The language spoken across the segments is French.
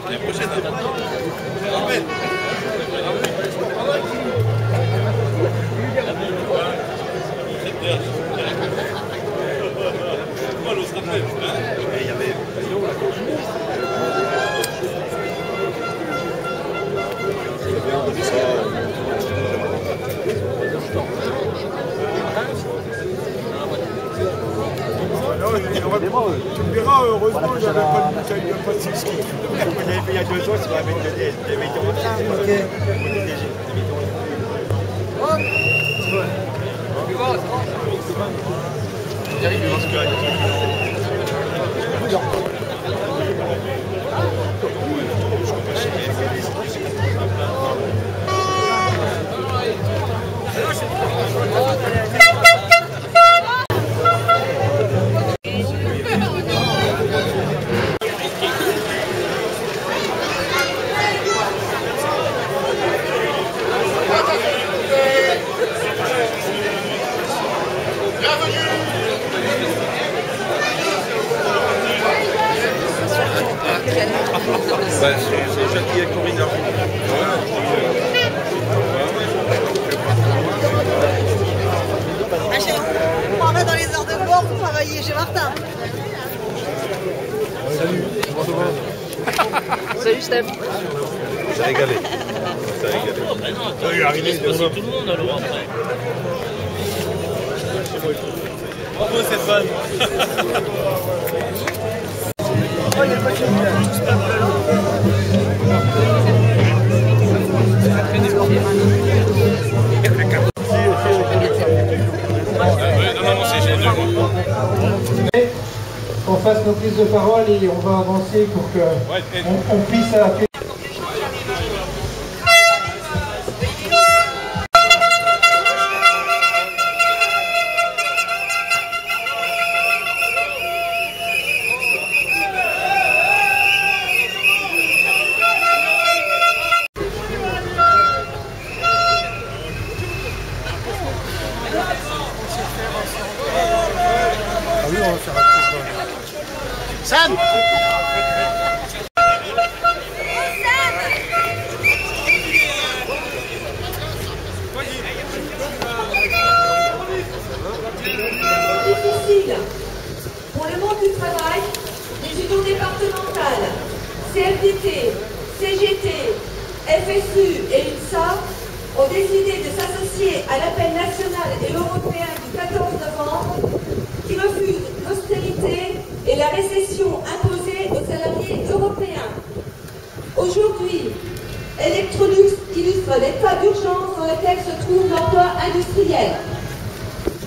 L'année prochaine. Amen. Tu me diras, heureusement, j'avais pas de bouteille de pastis. J'avais fait il y a 2 ans, c'est avec des métaux en train. C'est Jackie et Corinne. On va dans les heures de bord pour travailler chez Martin. Salut. Salut Steph. Ça a régalé. Ça a régalé. Il est arrivé, c'est tout le monde alors après. Bravo Stéphane. Qu'on fasse nos prises de parole et on va avancer pour qu'on puisse accueillir. Sam! Difficile. Pour le monde du travail, les unions départementales, CFDT, CGT, FSU et UNSA ont décidé de s'associer à l'appel national et européen du 14 novembre qui refuse l'austérité et la récession imposée aux salariés européens. Aujourd'hui, Electrolux illustre l'état d'urgence dans lequel se trouve l'emploi industriel.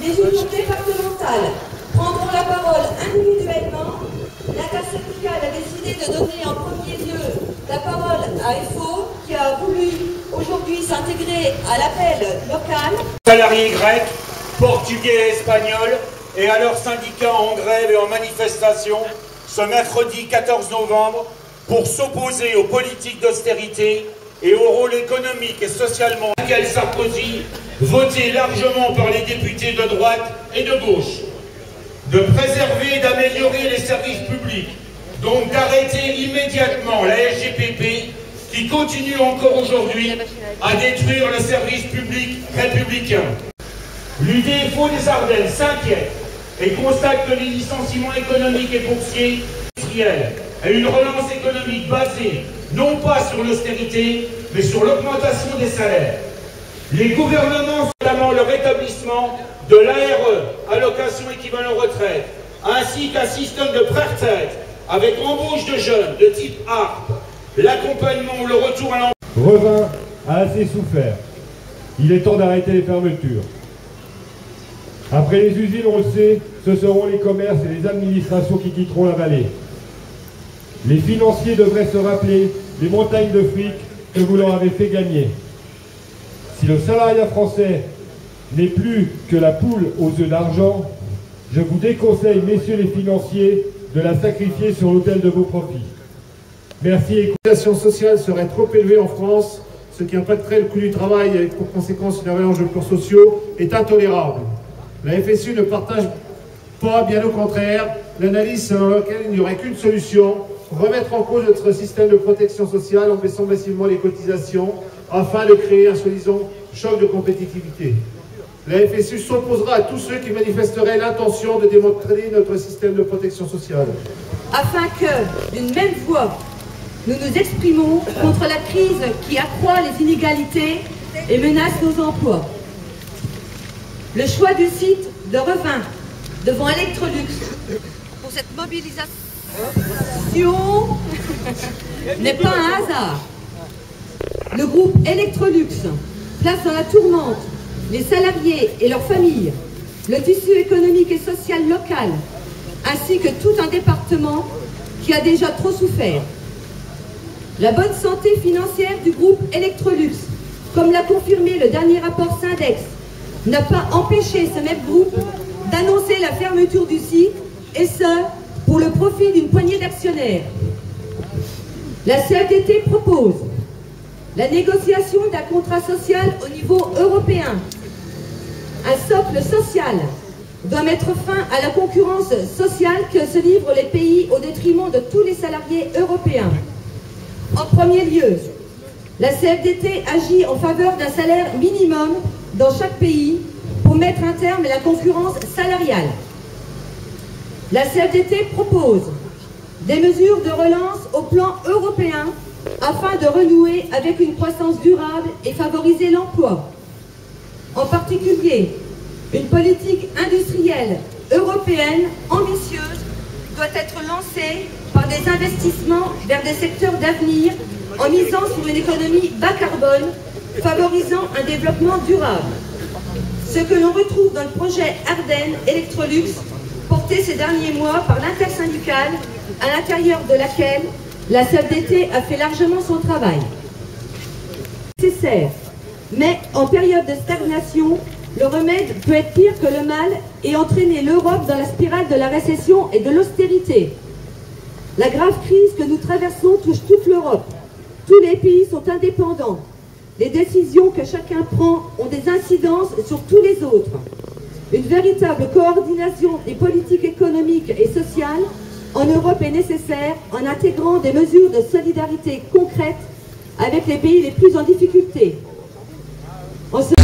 Les unions départementales prendront la parole individuellement. L'intersyndicale a décidé de donner en premier lieu la parole à FO qui a voulu aujourd'hui s'intégrer à l'appel local. Salariés grecs, portugais et espagnols et à leurs syndicats en grève et en manifestation ce mercredi 14 novembre pour s'opposer aux politiques d'austérité et au rôle économique et socialement Michel Sarkozy, voté largement par les députés de droite et de gauche, de préserver et d'améliorer les services publics, donc d'arrêter immédiatement la SGPP qui continue encore aujourd'hui à détruire le service public républicain. L'UDFO des Ardennes s'inquiète et constate que les licenciements économiques et boursiers industriels et une relance économique basée non pas sur l'austérité, mais sur l'augmentation des salaires. Les gouvernements, notamment le rétablissement de l'ARE, allocation équivalent retraite, ainsi qu'un système de pré-retraite avec embauche de jeunes de type ARP, l'accompagnement ou le retour à l'emploi. Revin a assez souffert. Il est temps d'arrêter les fermetures. Après les usines, on le sait, ce seront les commerces et les administrations qui quitteront la vallée. Les financiers devraient se rappeler des montagnes de fric que vous leur avez fait gagner. Si le salariat français n'est plus que la poule aux œufs d'argent, je vous déconseille, messieurs les financiers, de la sacrifier sur l'autel de vos profits. Merci. Les cotisations sociales seraient trop élevées en France, ce qui impacterait le coût du travail avec pour conséquence une avalanche de plans sociaux, est intolérable. La FSU ne partage pas, bien au contraire, l'analyse selon laquelle il n'y aurait qu'une solution, remettre en cause notre système de protection sociale en baissant massivement les cotisations afin de créer un soi-disant choc de compétitivité. La FSU s'opposera à tous ceux qui manifesteraient l'intention de démontrer notre système de protection sociale. Afin que, d'une même voix, nous nous exprimons contre la crise qui accroît les inégalités et menace nos emplois. Le choix du site de Revin devant Electrolux Pour cette mobilisation. n'est pas un hasard. Le groupe Electrolux place dans la tourmente les salariés et leurs familles, le tissu économique et social local, ainsi que tout un département qui a déjà trop souffert. La bonne santé financière du groupe Electrolux, comme l'a confirmé le dernier rapport Syndex, n'a pas empêché ce même groupe d'annoncer la fermeture du site, et ce, pour le profit d'une poignée d'actionnaires. La CFDT propose la négociation d'un contrat social au niveau européen. Un socle social doit mettre fin à la concurrence sociale que se livrent les pays au détriment de tous les salariés européens. En premier lieu, la CFDT agit en faveur d'un salaire minimum dans chaque pays pour mettre un terme à la concurrence salariale. La CFDT propose des mesures de relance au plan européen afin de renouer avec une croissance durable et favoriser l'emploi. En particulier, une politique industrielle européenne ambitieuse doit être lancée par des investissements vers des secteurs d'avenir en misant sur une économie bas carbone, favorisant un développement durable. Ce que l'on retrouve dans le projet Ardennes Electrolux, porté ces derniers mois par l'intersyndicale, à l'intérieur de laquelle la CFDT a fait largement son travail. Nécessaire, mais en période de stagnation, le remède peut être pire que le mal et entraîner l'Europe dans la spirale de la récession et de l'austérité. La grave crise que nous traversons touche toute l'Europe. Tous les pays sont indépendants. Les décisions que chacun prend ont des incidences sur tous les autres. Une véritable coordination des politiques économiques et sociales en Europe est nécessaire en intégrant des mesures de solidarité concrètes avec les pays les plus en difficulté. En ce...